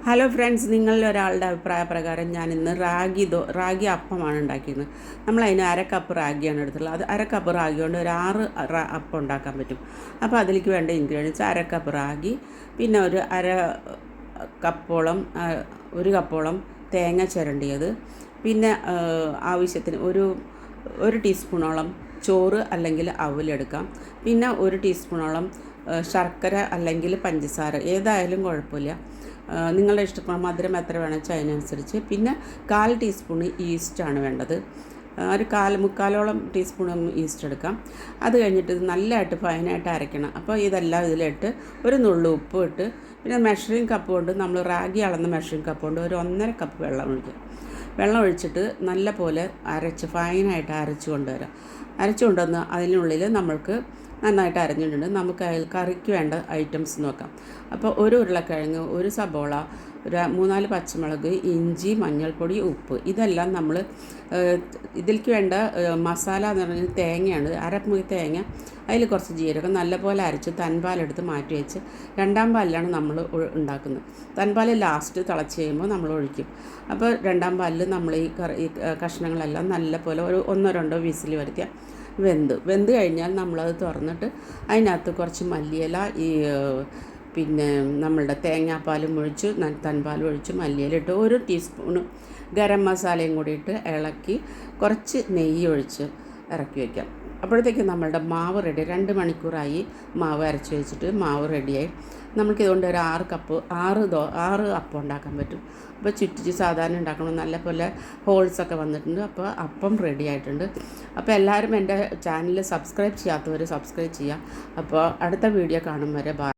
Hello friends, നിങ്ങളിൽ ഒരാളുടെ അഭിപ്രായ പ്രകാരം ഞാൻ ഇന്ന് റാഗി അപ്പമാണ് ഉണ്ടാക്കിയത്. നമ്മളതിന് കപ്പ് റാഗിയാണ് എടുത്തുള്ളത്. അത് കപ്പ് റാഗി കൊണ്ട് ഒരു 6 അപ്പം ഉണ്ടാക്കാൻ പറ്റും. അപ്പോൾ അതിലേക്ക് വേണ്ട ഇൻഗ്രീഡിയൻസ് കപ്പ് റാഗി, പിന്നെ ഒരു കപ്പോളം 1 കപ്പോളം തേങ്ങ ചിരണ്ടിയത്, പിന്നെ ആവശ്യത്തിന് ഒരു ടീസ്പൂണോളം ചോറ് അല്ലെങ്കിൽ അവലെടുക്കാം, പിന്നെ 1 ടീസ്പൂണോളം ശർക്കര അല്ലെങ്കിൽ പഞ്ചസാര ഏതായാലും കുഴപ്പമില്ല. നിങ്ങളുടെ ഇഷ്ടം മധുരം എത്ര വേണം വെച്ചാൽ അതിനനുസരിച്ച്. പിന്നെ 1/4 ടീസ്പൂണ് ഈസ്റ്റാണ് വേണ്ടത്. ഒരു മുക്കാലോളം ടീസ്പൂൺ ഈസ്റ്റ് എടുക്കാം. അത് കഴിഞ്ഞിട്ട് ഇത് നല്ലതായിട്ട് ഫൈനായിട്ട് അരയ്ക്കണം. അപ്പോൾ ഇതെല്ലാം ഇതിലിട്ട് ഒരു നുള്ളു ഉപ്പ് ഇട്ട്, പിന്നെ മെഷറിംഗ് കപ്പ് കൊണ്ട് നമ്മൾ റാഗി അളന്ന മെഷറിംഗ് കപ്പ് കൊണ്ട് ഒരു 1.5 കപ്പ് വെള്ളം ഒഴിക്കുക. വെള്ളം ഒഴിച്ചിട്ട് നല്ല പോലെ ഫൈനായിട്ട് അരച്ച് കൊണ്ടുവരാം. അരച്ച് കൊണ്ടുവന്ന് അതിനുള്ളിൽ നമ്മൾക്ക് നന്നായിട്ട് അരഞ്ഞിട്ടുണ്ട്. നമുക്ക് കറിക്ക് വേണ്ട ഐറ്റംസ് നോക്കാം. അപ്പോൾ 1 ഉരുളക്കിഴങ്ങ്, 1 സബോള, ഒരു 3-4 പച്ചമുളക്, ഇഞ്ചി, മഞ്ഞൾപ്പൊടി, ഉപ്പ്, ഇതെല്ലാം നമ്മൾ ഇതിലേക്ക് വേണ്ട മസാല എന്ന് പറഞ്ഞാൽ തേങ്ങയാണ്. 1/2 മുറി തേങ്ങ, അതിൽ കുറച്ച് ജീരകം നല്ലപോലെ അരച്ച് തൻപാലെടുത്ത് മാറ്റി വെച്ച് 2ാം പാലിലാണ് നമ്മൾ ഉണ്ടാക്കുന്നത്. തൻപാൽ ലാസ്റ്റ് തിളച്ച് കഴിയുമ്പോൾ നമ്മൾ ഒഴിക്കും. അപ്പോൾ 2ാം പാലിൽ നമ്മൾ ഈ കഷ്ണങ്ങളെല്ലാം നല്ലപോലെ ഒരു 1-2 വിസിൽ വരുത്തിയാൽ വെന്ത് കഴിഞ്ഞാൽ നമ്മളത് തുറന്നിട്ട് അതിനകത്ത് കുറച്ച് മല്ലിയില, പിന്നെ നമ്മളുടെ തേങ്ങാപ്പാലും ഒഴിച്ച് തൻപാലും ഒഴിച്ച് മല്ലിയില ഇട്ട് 1 ടീസ്പൂണ് ഗരം മസാലയും കൂടി ഇട്ട് ഇളക്കി കുറച്ച് നെയ്യ് ഒഴിച്ച് ഇറക്കി വയ്ക്കാം. അപ്പോഴത്തേക്ക് നമ്മളുടെ മാവ് റെഡി. 2 മണിക്കൂറായി മാവ് അരച്ച് വെച്ചിട്ട് മാവ് റെഡിയായി. നമുക്കിതുകൊണ്ട് ഒരു 6 അപ്പം ഉണ്ടാക്കാൻ പറ്റും. അപ്പോൾ ചുറ്റിച്ച് സാധാരണ ഉണ്ടാക്കണം. നല്ല പോലെ ഹോൾസൊക്കെ വന്നിട്ടുണ്ട്. അപ്പോൾ അപ്പം റെഡി ആയിട്ടുണ്ട്. അപ്പോൾ എല്ലാവരും എൻ്റെ ചാനൽ സബ്സ്ക്രൈബ് ചെയ്യാത്തവർ സബ്സ്ക്രൈബ് ചെയ്യുക. അപ്പോൾ അടുത്ത വീഡിയോ കാണും വരെ ബൈ.